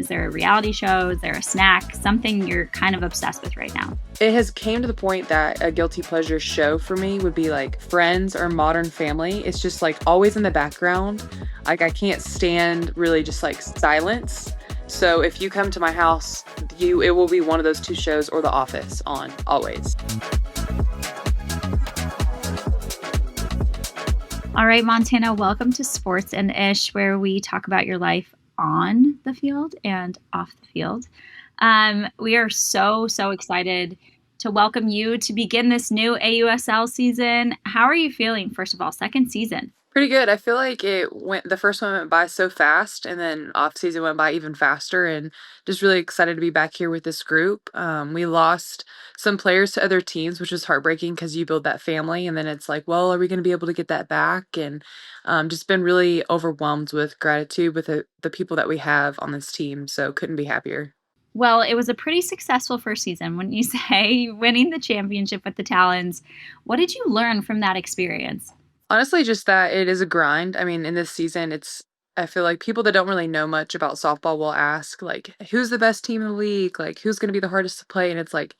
Is there a reality show? Is there a snack? Something you're kind of obsessed with right now? It has came to the point that a guilty pleasure show for me would be like Friends or Modern Family. It's just like always in the background. Like I can't stand really just like silence. So if you come to my house, it will be one of those two shows or The Office on always. All right, Montana, welcome to Sports and Ish, where we talk about your life on the field and off the field. We are so excited to welcome you to begin this new AUSL season. How are you feeling, first of all, second season? Pretty good. I feel like the first one went by so fast, and then off season went by even faster, and just really excited to be back here with this group. We lost some players to other teams, which was heartbreaking because you build that family, and then it's like, well, are we going to be able to get that back? And just been really overwhelmed with gratitude with the people that we have on this team. So couldn't be happier. Well, it was a pretty successful first season, wouldn't you say? Winning the championship with the Talons. What did you learn from that experience? Honestly, just that it is a grind. I mean, in this season, I feel like people that don't really know much about softball will ask, like, who's the best team in the league? Like, who's going to be the hardest to play? And it's like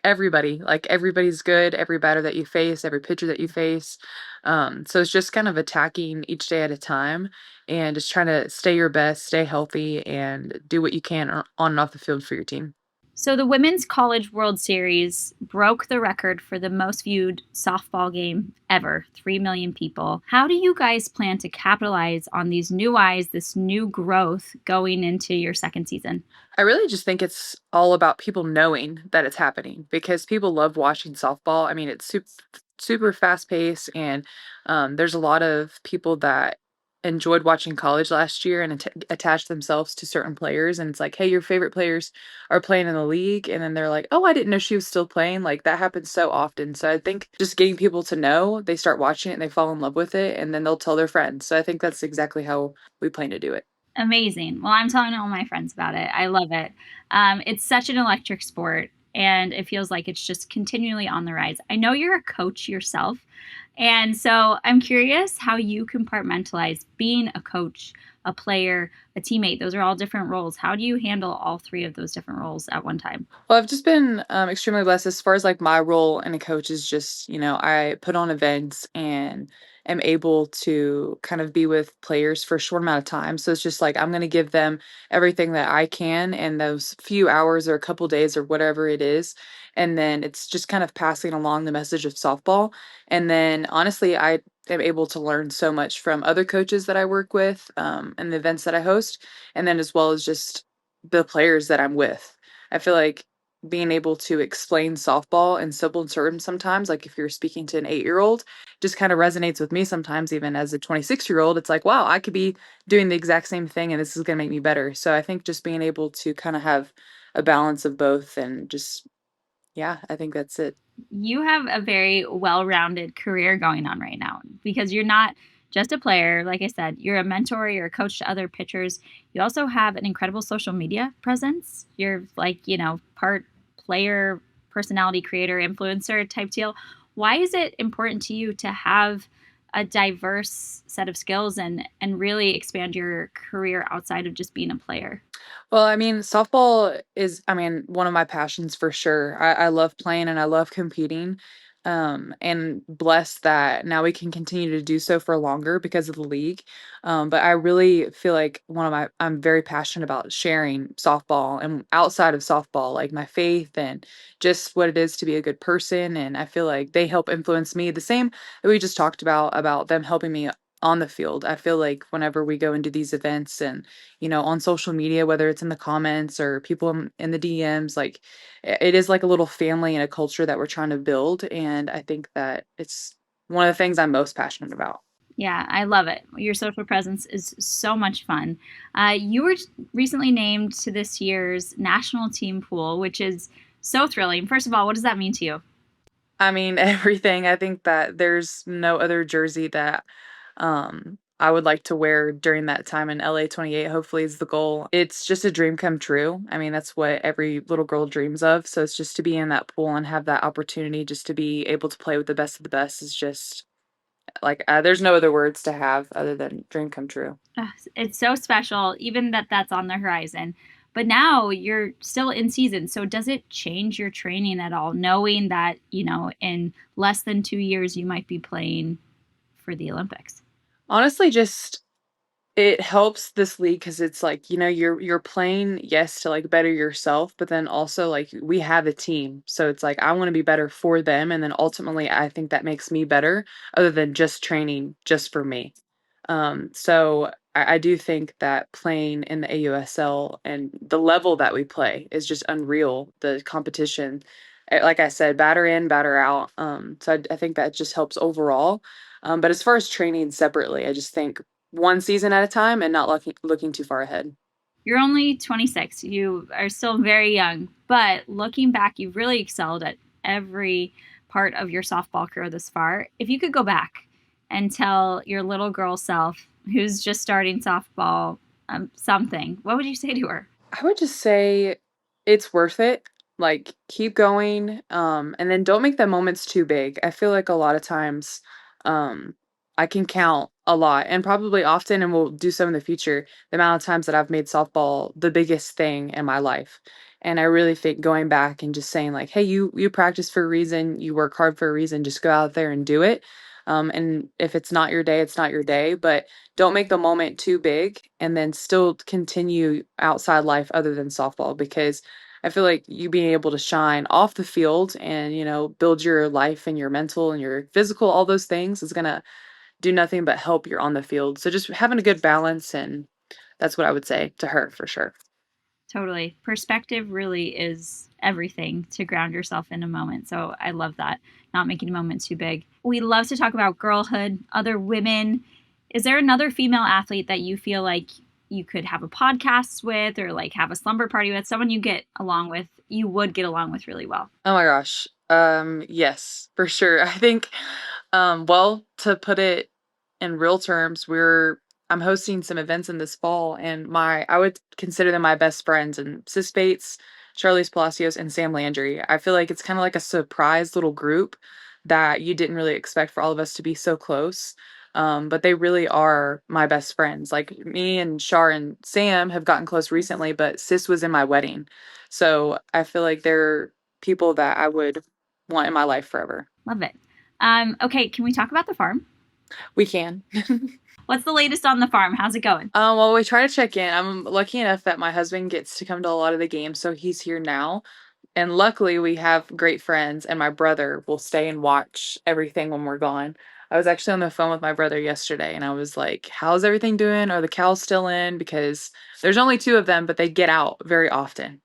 everybody's good, every batter that you face, every pitcher that you face. So it's just kind of attacking each day at a time and just trying to stay your best, stay healthy, and do what you can on and off the field for your team. So the Women's College World Series broke the record for the most viewed softball game ever, 3 million people. How do you guys plan to capitalize on these new eyes, this new growth going into your second season? I really just think it's all about people knowing that it's happening because people love watching softball. I mean, it's super fast paced, and there's a lot of people that enjoyed watching college last year and attached themselves to certain players. And it's like, hey, your favorite players are playing in the league, and then they're like, oh, I didn't know she was still playing. Like that happens so often. So I think just getting people to know, they start watching it and they fall in love with it, and then they'll tell their friends. So I think that's exactly how we plan to do it. Amazing. Well, I'm telling all my friends about it. I love it. It's such an electric sport, and it feels like it's just continually on the rise. I know you're a coach yourself, and so I'm curious how you compartmentalize being a coach, a player, a teammate. Those are all different roles. How do you handle all three of those different roles at one time? Well, I've just been extremely blessed as far as like my role in a coach is just, I put on events and am able to kind of be with players for a short amount of time. So it's just like I'm going to give them everything that I can in those few hours or a couple days or whatever it is. And then it's just kind of passing along the message of softball. And then honestly, I am able to learn so much from other coaches that I work with and the events that I host. And then as well as just the players that I'm with. I feel like being able to explain softball in simple terms sometimes, like if you're speaking to an 8-year-old, just kind of resonates with me sometimes, even as a 26-year-old. It's like, wow, I could be doing the exact same thing and this is going to make me better. So I think just being able to kind of have a balance of both and just, yeah, I think that's it. You have a very well-rounded career going on right now because you're not just a player. Like I said, you're a mentor, you're a coach to other pitchers. You also have an incredible social media presence. You're like, part player, personality creator, influencer type deal. Why is it important to you to have a diverse set of skills and really expand your career outside of just being a player? Well, I mean, softball is, I mean, one of my passions for sure. I love playing and I love competing. And blessed that now we can continue to do so for longer because of the league. But I really feel like I'm very passionate about sharing softball and outside of softball, like my faith and just what it is to be a good person. And I feel like they help influence me the same that we just talked about them helping me on the field. I feel like whenever we go into these events and on social media, whether it's in the comments or people in the DMs, like it is like a little family and a culture that we're trying to build. And I think that it's one of the things I'm most passionate about. Yeah, I love it. Your social presence is so much fun. You were recently named to this year's national team pool, which is so thrilling. First of all, what does that mean to you? I mean, everything. I think that there's no other jersey that I would like to wear during that time in LA28, hopefully is the goal. It's just a dream come true. I mean, that's what every little girl dreams of. So it's just to be in that pool and have that opportunity just to be able to play with the best of the best is just like there's no other words to have other than dream come true. Ugh, it's so special, even that that's on the horizon. But now you're still in season. So does it change your training at all, knowing that, in less than 2 years, you might be playing for the Olympics? Honestly, just it helps this league because it's like, you're playing, yes, to, like, better yourself, but then also, like, we have a team, so it's like, I wanna be better for them, and then ultimately, I think that makes me better other than just training just for me. So I do think that playing in the AUSL and the level that we play is just unreal, the competition. Like I said, batter in, batter out, so I think that just helps overall, but as far as training separately, I just think one season at a time and not looking too far ahead. You're only 26. You are still very young, but looking back, you've really excelled at every part of your softball career this far. If you could go back and tell your little girl self who's just starting softball something, what would you say to her? I would just say it's worth it. Like, keep going, and then don't make the moments too big. I feel like a lot of times, um, I can count a lot and probably often, and we'll do so in the future, the amount of times that I've made softball the biggest thing in my life. And I really think going back and just saying like, "Hey, you practice for a reason, you work hard for a reason, just go out there and do it." And if it's not your day, it's not your day, but don't make the moment too big and then still continue outside life other than softball because I feel like you being able to shine off the field and, build your life and your mental and your physical, all those things is going to do nothing but help you're on the field. So just having a good balance, and that's what I would say to her for sure. Totally. Perspective really is everything to ground yourself in a moment. So I love that. Not making a moment too big. We love to talk about girlhood, other women. Is there another female athlete that you feel like you could have a podcast with or like have a slumber party with? Someone you get along with, you would get along with really well. Oh my gosh. Yes, for sure. I think, well, to put it in real terms, I'm hosting some events in this fall, and I would consider them my best friends, and Sis Bates, Sharlize Palacios, and Sam Landry. I feel like it's kind of like a surprise little group that you didn't really expect for all of us to be so close. But they really are my best friends. Like me and Shar and Sam have gotten close recently, but Sis was in my wedding. So I feel like they're people that I would want in my life forever. Love it. Okay, can we talk about the farm? We can. What's the latest on the farm? How's it going? Well, we try to check in. I'm lucky enough that my husband gets to come to a lot of the games, so he's here now. And luckily, we have great friends, and my brother will stay and watch everything when we're gone. I was actually on the phone with my brother yesterday, and I was like, "How's everything doing? Are the cows still in?" Because there's only two of them, but they get out very often.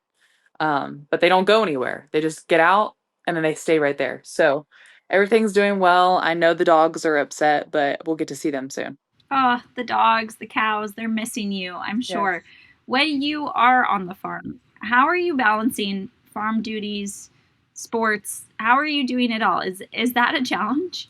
But they don't go anywhere. They just get out and then they stay right there. So everything's doing well. I know the dogs are upset, but we'll get to see them soon. Oh, the dogs, the cows, they're missing you, I'm Yes. sure. When you are on the farm, how are you balancing farm duties, sports? How are you doing it all? Is that a challenge?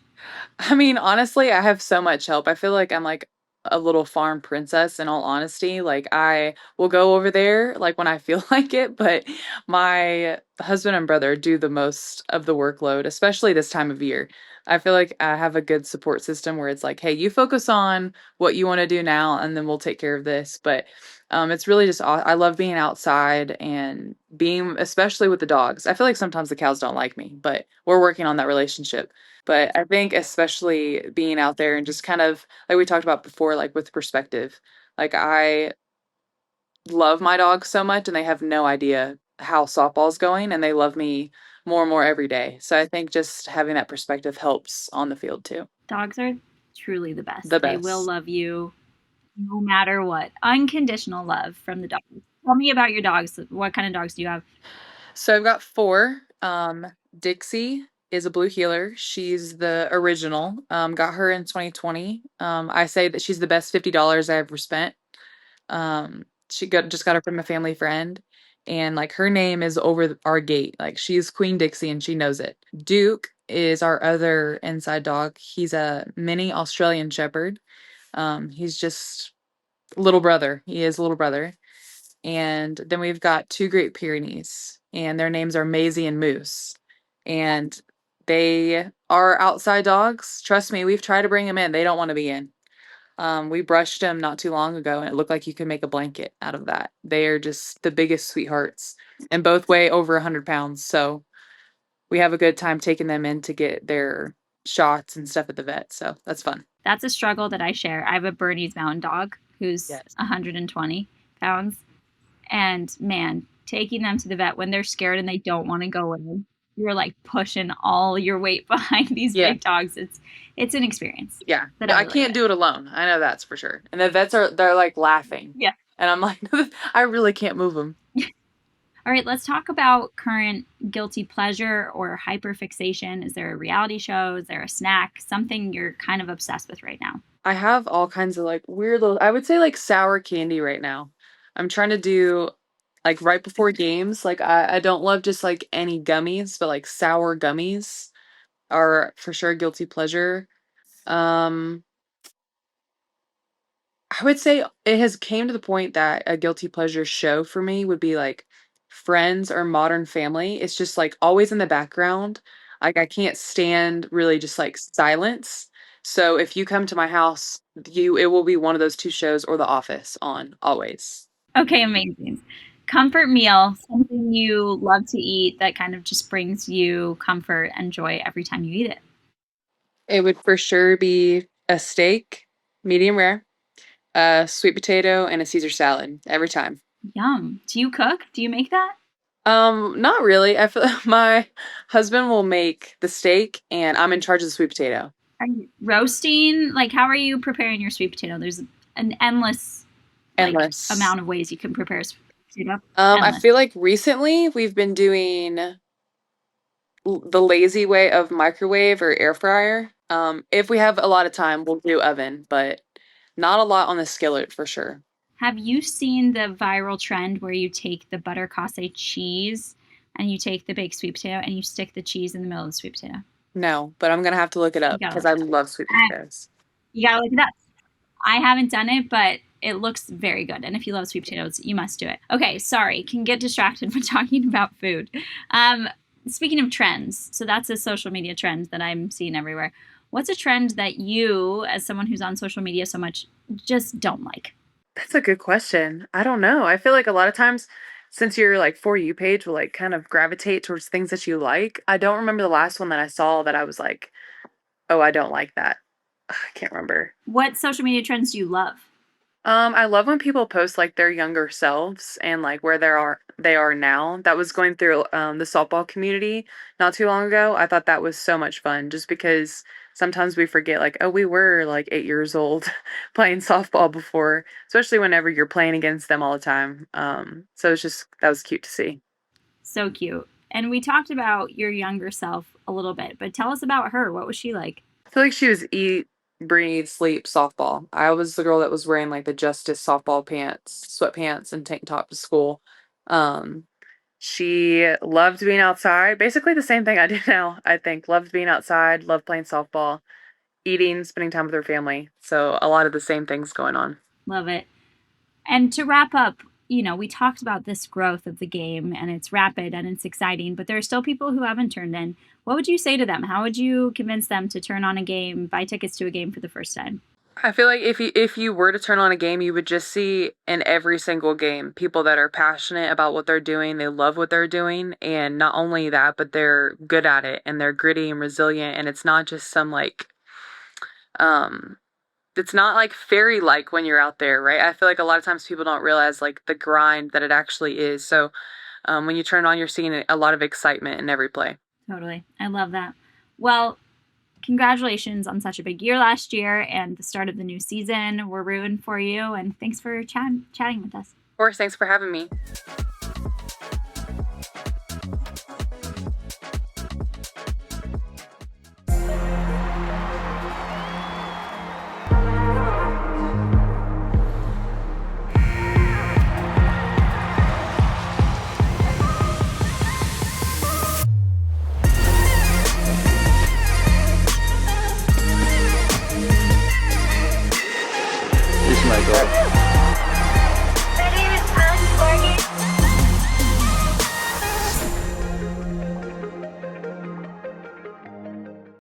I mean, honestly, I have so much help. I feel like I'm like a little farm princess in all honesty. Like I will go over there like when I feel like it, but my husband and brother do the most of the workload, especially this time of year. I feel like I have a good support system where it's like, "Hey, you focus on what you want to do now and then we'll take care of this." But it's really just I love being outside and being especially with the dogs. I feel like sometimes the cows don't like me, but we're working on that relationship. But I think especially being out there and just kind of like we talked about before, like with perspective, like I love my dogs so much and they have no idea how softball's going and they love me more and more every day. So I think just having that perspective helps on the field too. Dogs are truly the The best. They will best. love you no matter what. Unconditional love from the dogs. Tell me about your dogs. What kind of dogs do you have? So I've got four. Dixie is a blue heeler. She's the original. Got her in 2020. I say that she's the best $50 I ever spent. She just got her from a family friend, and, like, her name is over our gate, like, she's Queen Dixie, and she knows it. Duke is our other inside dog. He's a mini Australian Shepherd. He's just little brother. He is little brother. And then we've got 2 Great Pyrenees, and their names are Maisie and Moose, and they are outside dogs. Trust me, we've tried to bring them in, they don't wanna be in. We brushed them not too long ago, and it looked like you could make a blanket out of that. They are just the biggest sweethearts, and both weigh over 100 pounds. So we have a good time taking them in to get their shots and stuff at the vet. So that's fun. That's a struggle that I share. I have a Bernese Mountain Dog who's Yes. 120 pounds. And man, taking them to the vet when they're scared and they don't want to go in, you're like pushing all your weight behind these Yeah. big dogs. It's an experience. Yeah. That I really can't do it alone. I know that's for sure. And the vets they're like laughing. Yeah. And I'm like, I really can't move them. All right, let's talk about current guilty pleasure or hyperfixation. Is there a reality show? Is there a snack? Something you're kind of obsessed with right now? I have all kinds of like weird little, I would say like sour candy right now. I'm trying to do like right before games. Like I don't love just like any gummies, but like sour gummies are for sure guilty pleasure. Um I would say it has came to the point that a guilty pleasure show for me would be like Friends or Modern Family. It's just like always in the background. Like I can't stand really just like silence. So if you come to my house, it will be one of those two shows or The Office on always. Okay, amazing. Comfort meal, something you love to eat that kind of just brings you comfort and joy every time you eat it. It would for sure be a steak, medium rare, a sweet potato, and a Caesar salad every time. Yum. Do you cook? Do you make that? Not really. I feel my husband will make the steak and I'm in charge of the sweet potato. Are you roasting? Like, how are you preparing your sweet potato? There's an endless, like, Endless. amount of ways you can prepare sweet potato. I Endless. feel like recently we've been doing the lazy way of microwave or air fryer. If we have a lot of time, we'll do oven, but not a lot on the skillet for sure. Have you seen the viral trend where you take the butter cassé cheese and you take the baked sweet potato and you stick the cheese in the middle of the sweet potato? No, but I'm gonna have to look it up gotta because look I it up. love sweet potatoes. You gotta look it up. I haven't done it, but it looks very good. And if you love sweet potatoes, you must do it. Okay, sorry, can get distracted from talking about food. Speaking of trends, so that's a social media trend that I'm seeing everywhere. What's a trend that you, as someone who's on social media so much, just don't like? That's a good question. I don't know. I feel like a lot of times since your like For You page will like kind of gravitate towards things that you like. I don't remember the last one that I saw that I was like, "Oh, I don't like that." I can't remember. What social media trends do you love? I love when people post like their younger selves and like where they are now. That was going through the softball community not too long ago. I thought that was so much fun just because sometimes we forget like, oh, we were like 8 years old playing softball before, especially whenever you're playing against them all the time. So it's just that was cute to see. So cute. And we talked about your younger self a little bit, but tell us about her. What was she like? I feel like she was eat, breathe, sleep, softball. I was the girl that was wearing like the Justice softball pants, sweatpants, and tank top to school. Um, she loved being outside. Basically the same thing I do now, I think. Loved being outside, loved playing softball, eating, spending time with her family. So a lot of the same things going on. Love it. And to wrap up, we talked about this growth of the game and it's rapid and it's exciting, but there are still people who haven't turned in. What would you say to them? How would you convince them to turn on a game, buy tickets to a game for the first time? I feel like if you were to turn on a game, you would just see in every single game people that are passionate about what they're doing. They love what they're doing, and not only that, but they're good at it and they're gritty and resilient. And it's not just some like, um, it's not like fairy like when you're out there, right? I feel like a lot of times people don't realize like the grind that it actually is. So, when you turn it on, you're seeing a lot of excitement in every play. Totally. I love that. Well, congratulations on such a big year last year and the start of the new season. We're rooting for you, and thanks for chatting with us. Of course, thanks for having me. This is my girl.